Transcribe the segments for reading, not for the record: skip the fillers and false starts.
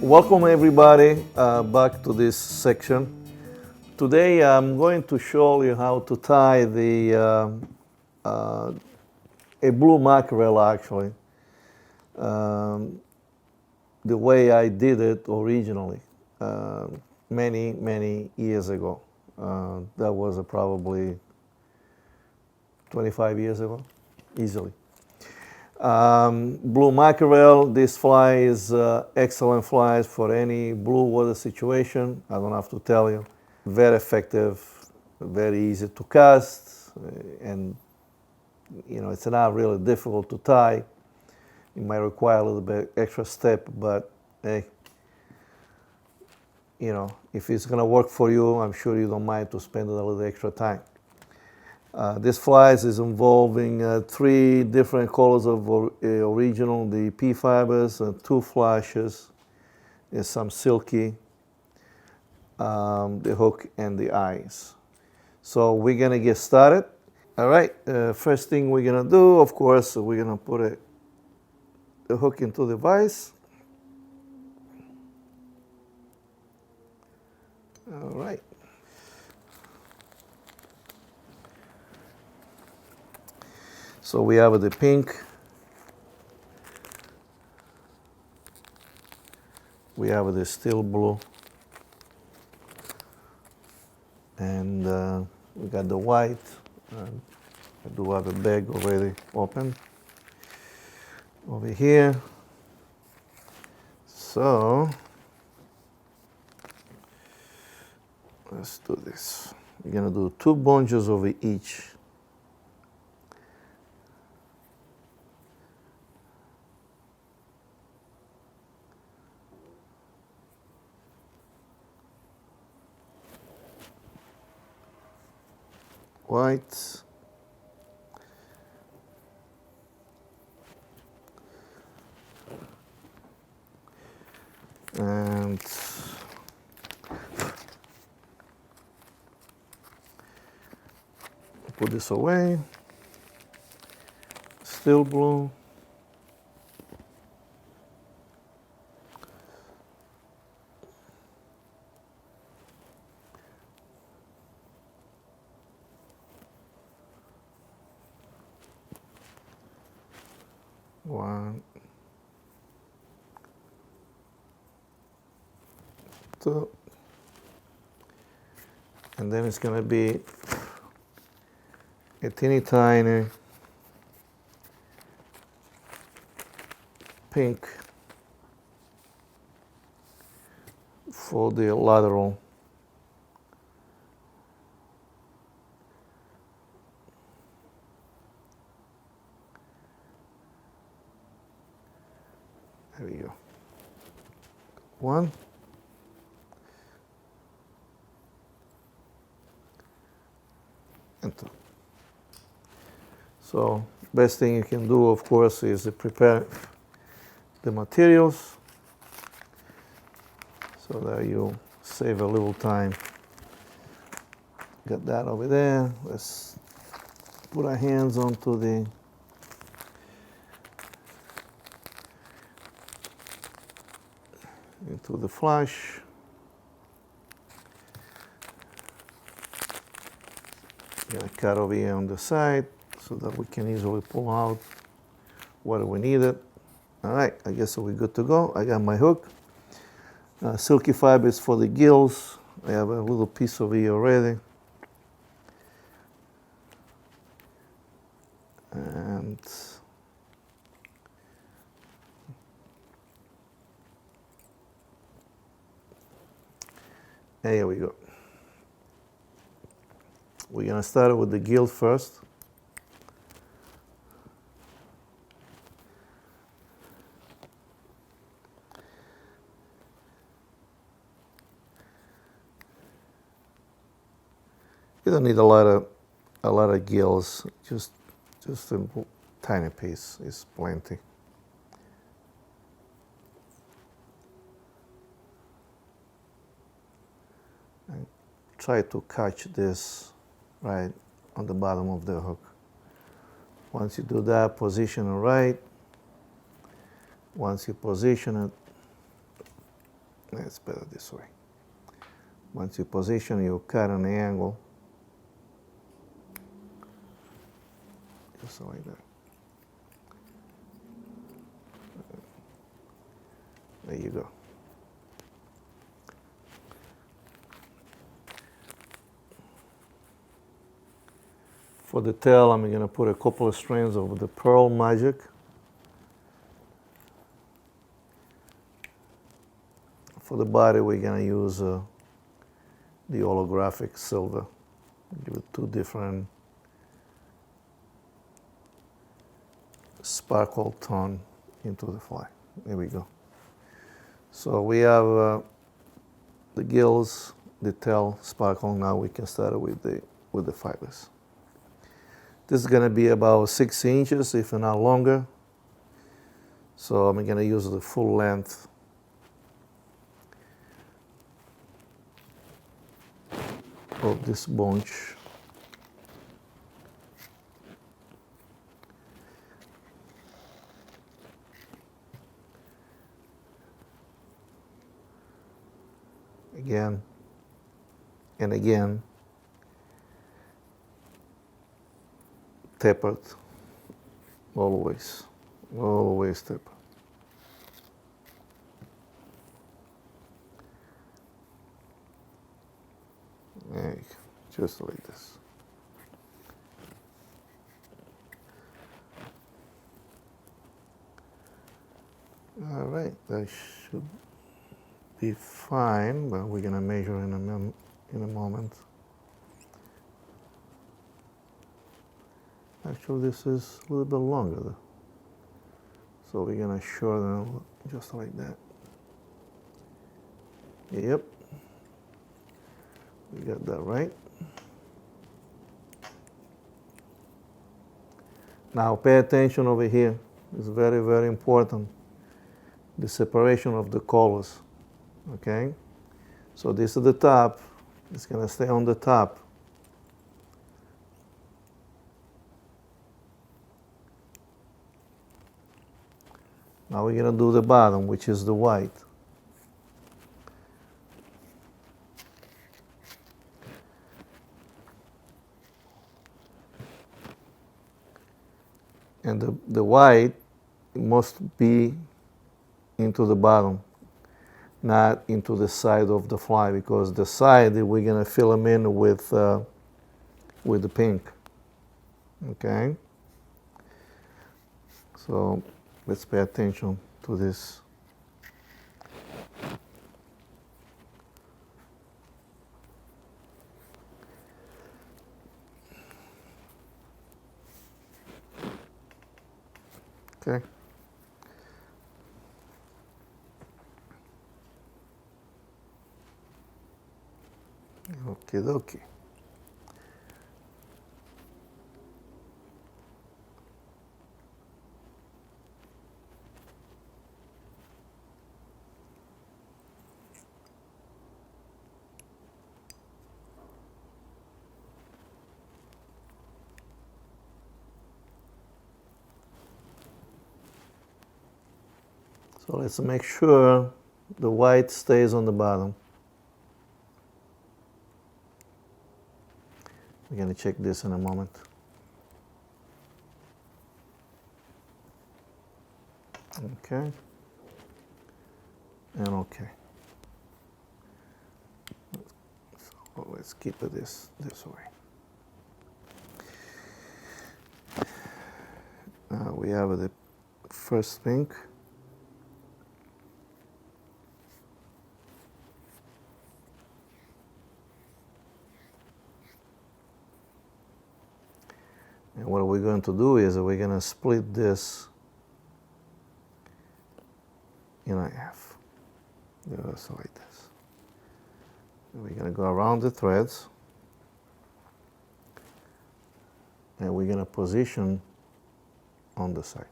Welcome everybody back to this section. Today I'm going to show you how to tie a blue mackerel actually, the way I did it originally many years ago. That was probably 25 years ago, easily. Blue mackerel, this fly is excellent flies for any blue water situation. I don't have to tell you. Very effective, very easy to cast, and it's not really difficult to tie. It might require a little bit extra step, but hey, if it's gonna work for you, I'm sure you don't mind to spend a little extra time. This flies is involving 3 different colors of original, the P fibers, 2 flashes, and some silky, the hook and the eyes. So we're gonna get started. All right, first thing we're gonna do, of course, we're gonna put the hook into the vise. All right. So we have the pink, we have the steel blue, and we got the white. I do have a bag already open over here. So let's do this. We're gonna do 2 bunches over each. White, and put this away. Steel blue. One, 2, and then it's going to be a teeny tiny pink for the lateral. There we go. 1. And 2. So best thing you can do, of course, is to prepare the materials so that you save a little time. Got that over there. Let's put our hands onto into the flash. Gonna cut over here on the side so that we can easily pull out what we needed. All right, I guess we're good to go. I got my hook. Silky fibers for the gills. I have a little piece over here already. And here we go. We're gonna start with the gill first. You don't need a lot of gills. Just a tiny piece is plenty. And try to catch this right on the bottom of the hook. Once you do that, position it right. Once you position it, It's better this way. Once you position, you cut an angle, just like that. There you go. For the tail, I'm going to put a couple of strands of the Pearl Magic. For the body, we're going to use the holographic silver. Give it two different sparkle tone into the fly. There we go. So we have the gills, the tail sparkle. Now we can start with the fibers. This is going to be about 6 inches, if not longer. So I'm going to use the full length of this bunch. Again and again, tapered, always tapered. There you go, just like this. All right, that should be fine, but we're gonna measure in a moment. Actually, this is a little bit longer though. So we're gonna shorten it just like that. Yep, we got that right. Now pay attention over here. It's very, very important. The separation of the colors, okay? So this is the top. It's gonna stay on the top. Now we're gonna do the bottom, which is the white. And the white must be into the bottom, not into the side of the fly, because the side we're gonna fill them in with the pink. Okay. So let's pay attention to this. Okay. Okie dokie. So let's make sure the white stays on the bottom. We're going to check this in a moment. Okay. And okay. So let's keep it this way. We have the first pink. And what we're going to do is we're going to split this in half, just like this. And we're going to go around the threads, and we're going to position on the side.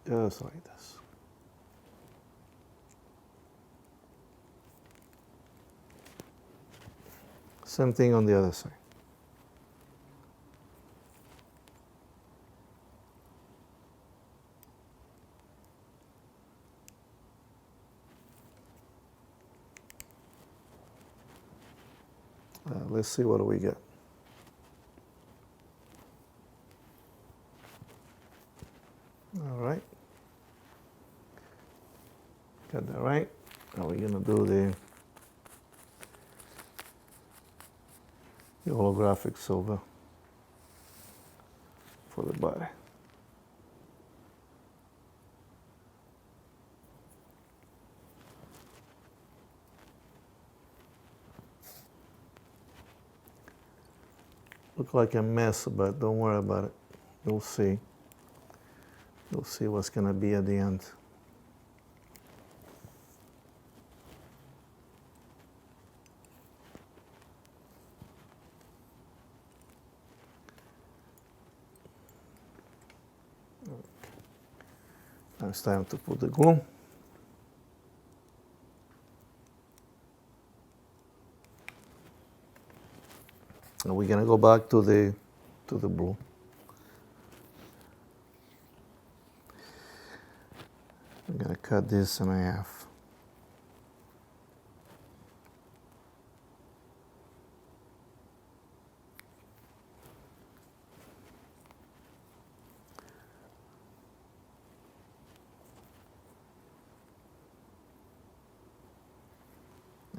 Just like this. Same thing on the other side. let's see what we get. All right. Got that right. Now we're gonna do the holographic silver for the body. Look like a mess, but don't worry about it. You'll see. You'll see what's gonna be at the end. Now it's time to put the glue. And we're gonna go back to the blue. I'm gonna cut this in half.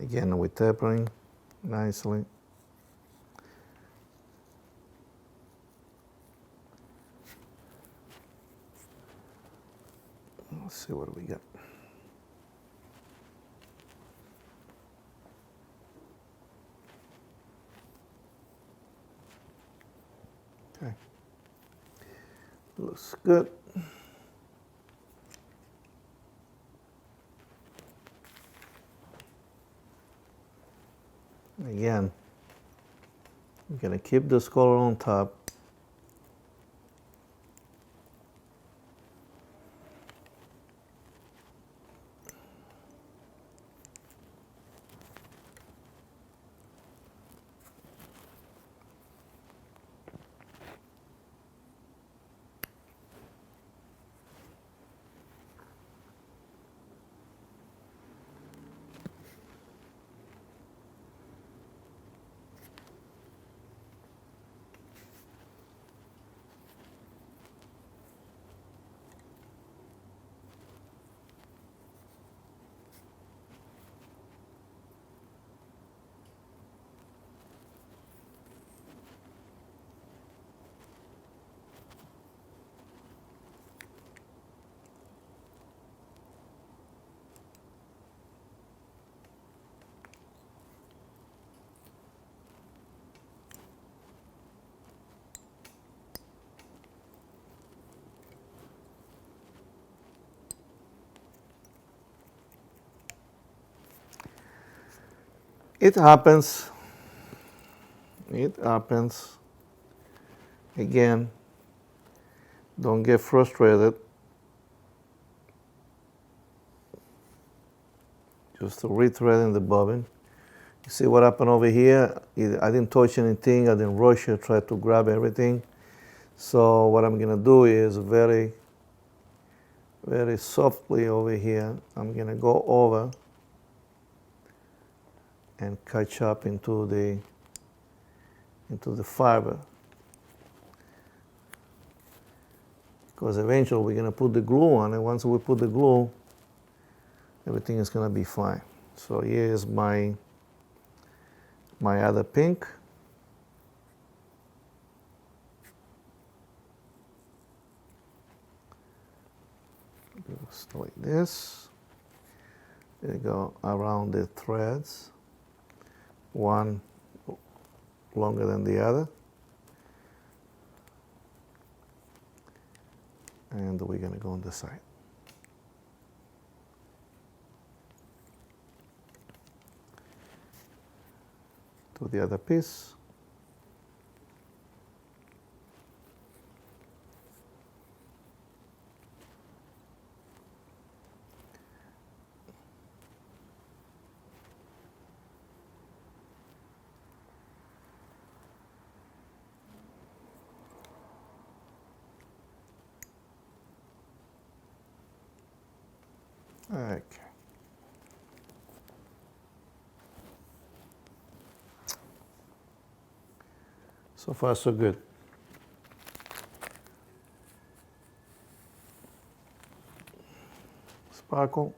Again, we're tapering nicely. Let's see what we got. Okay. Looks good. Again, I'm gonna keep this color on top. It happens. It happens. Again, don't get frustrated. Just rethreading the bobbin. You see what happened over here? I didn't touch anything. I didn't rush it. Try to grab everything. So what I'm gonna do is very, very softly over here, I'm gonna go over and catch up into the fiber. Because eventually we're gonna put the glue on, and once we put the glue, everything is gonna be fine. So here's my other pink. Just like this. There you go, around the threads. One longer than the other. And we're gonna go on the side. To the other piece. Okay. So far, so good. Sparkle.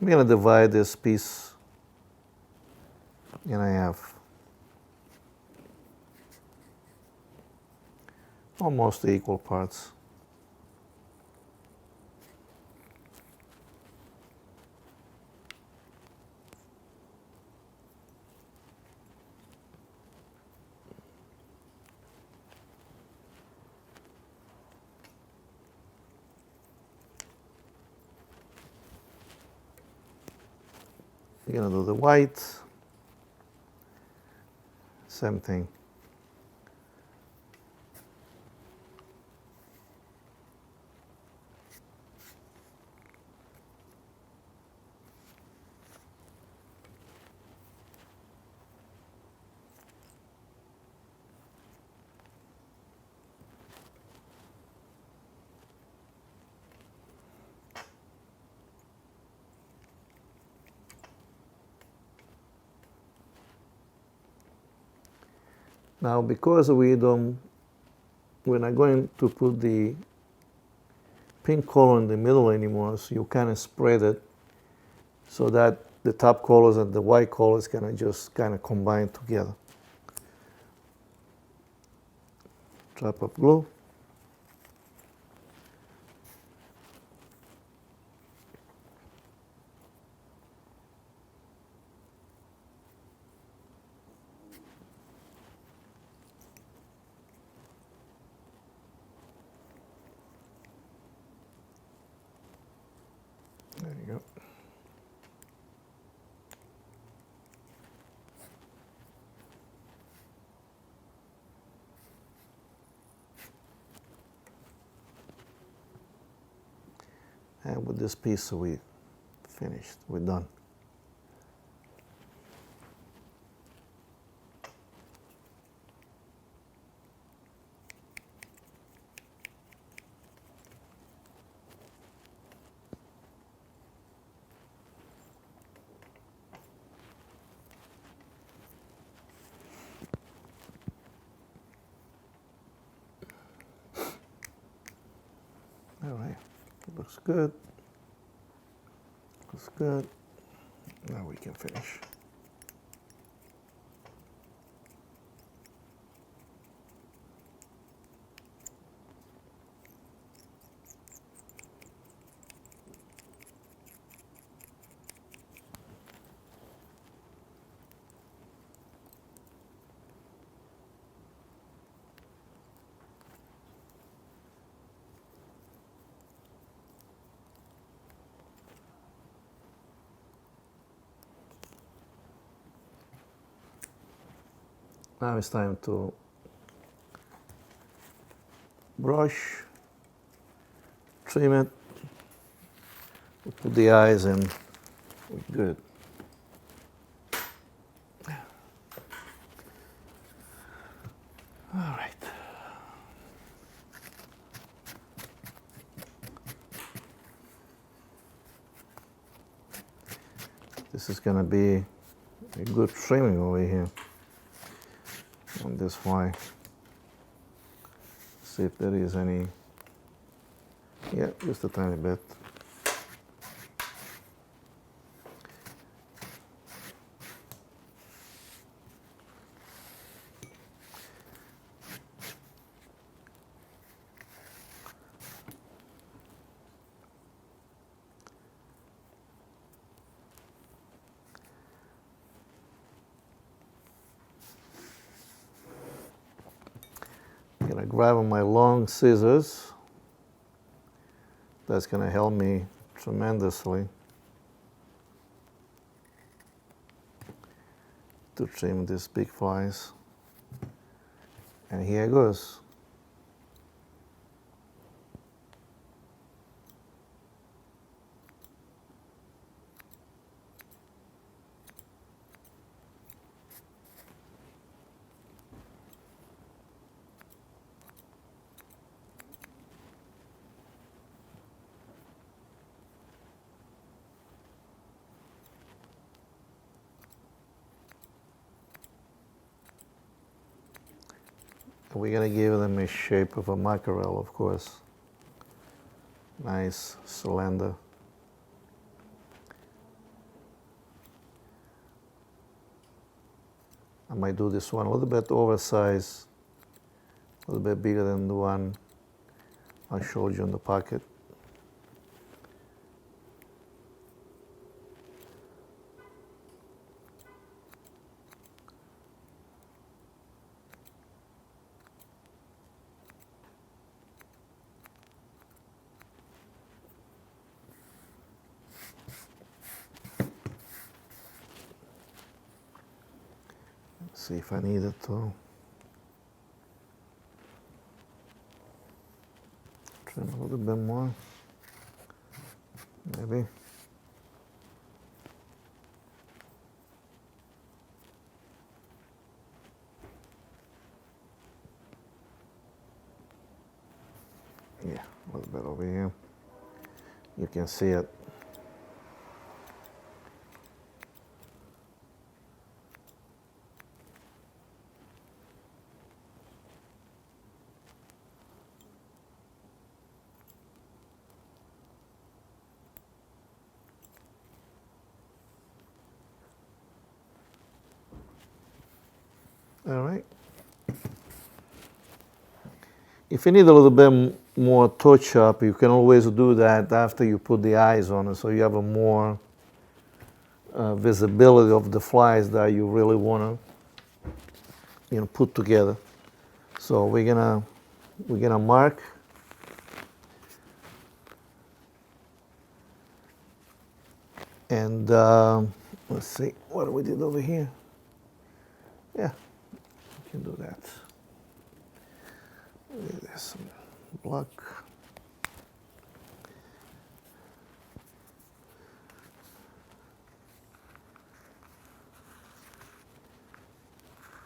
I'm going to divide this piece in half. Almost equal parts. We're going to do the white. Same thing. Now, because we're not going to put the pink color in the middle anymore, so you kind of spread it so that the top colors and the white colors can just kind of combine together. Drop of glue. There you go. And with this piece, we finished. We're done. All right, looks good. Looks good. Now we can finish. Now it's time to brush, trim it, we put the eyes in, we're good. All right. This is going to be a good trimming over here on this fly. See if there is any, yeah, just a tiny bit. I'm going to grab my long scissors. That's going to help me tremendously to trim these big flies. And here goes. We're gonna give them a shape of a mackerel, of course. Nice cylinder. I might do this one a little bit oversized, a little bit bigger than the one I showed you in the pocket. See if I need it to trim a little bit more, maybe. Yeah, a little bit over here. You can see it. All right. If you need a little bit more touch up, you can always do that after you put the eyes on it, so you have a more visibility of the flies that you really want to, put together. So we're gonna mark. And let's see what we did over here. Yeah, we can do that. There's some block.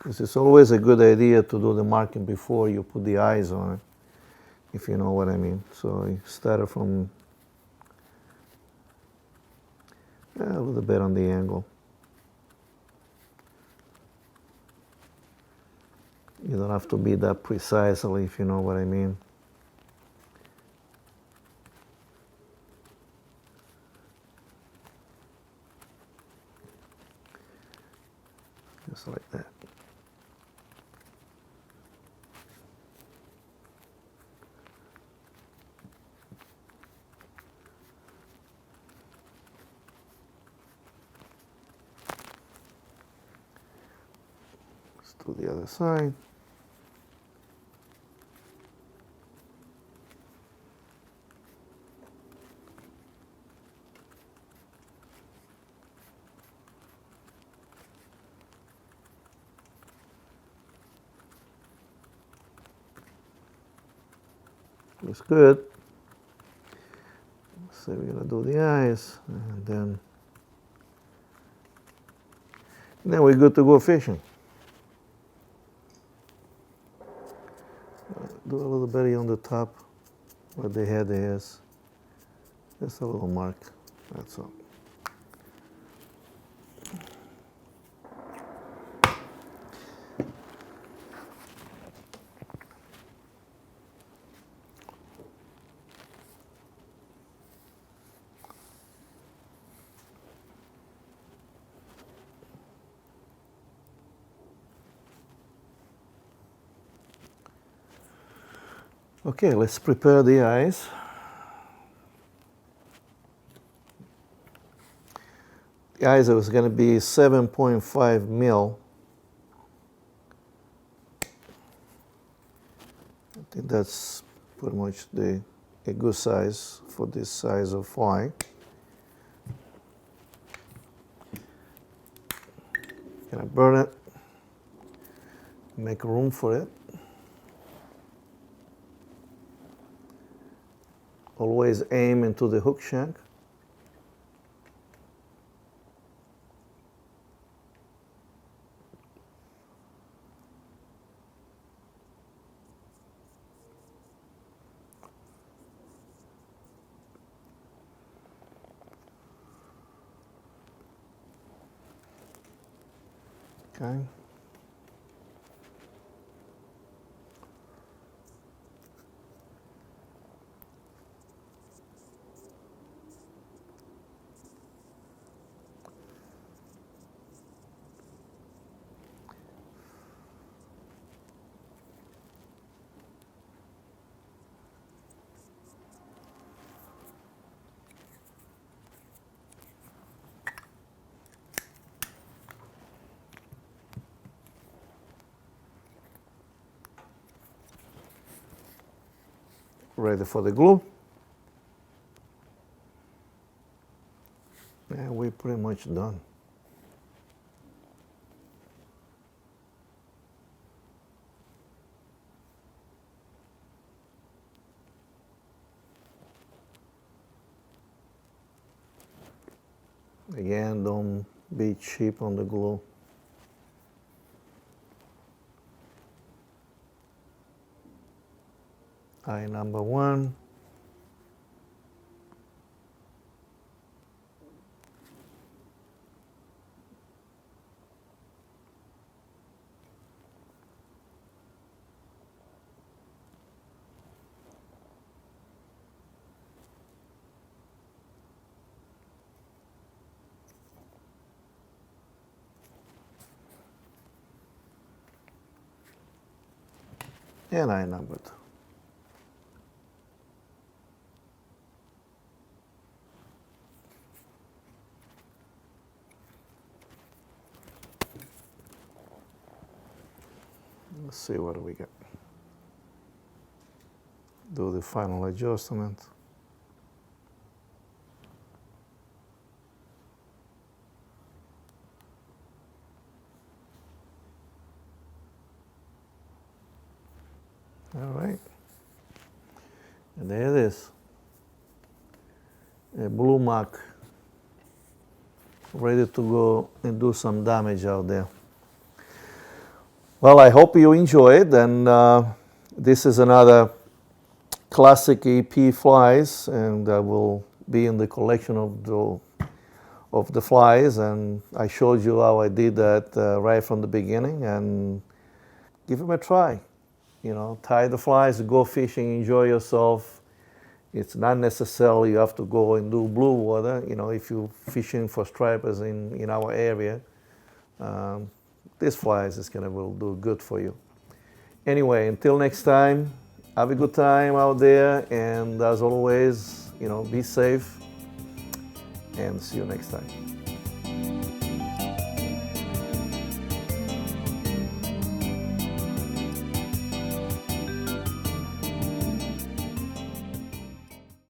It's always a good idea to do the marking before you put the eyes on it, if you know what I mean. So you start from a little bit on the angle. You don't have to be that precisely, if you know what I mean. Just like that. Let's do the other side. Looks good. So we're gonna do the eyes, and then we're good to go fishing. Do a little bit on the top where the head is. Just a little mark, that's all. Okay, let's prepare the eyes. The eyes is going to be 7.5 mil. I think that's pretty much a good size for this size of fly. Gonna burn it, make room for it. Always aim into the hook shank. Okay. ready for the glue. And we're pretty much done. Again, don't be cheap on the glue. Eye number 1. And eye number 2. Let's see what we get. Do the final adjustment. All right. And there it is. A blue mark ready to go and do some damage out there. Well, I hope you enjoyed, and this is another classic EP flies, and will be in the collection of the flies, and I showed you how I did that right from the beginning, and give them a try. You know, tie the flies, go fishing, enjoy yourself. It's not necessarily you have to go and do blue water. You know, if you're fishing for stripers in our area, these flies will do good for you. Anyway, until next time, have a good time out there, and as always, you know, be safe, and see you next time.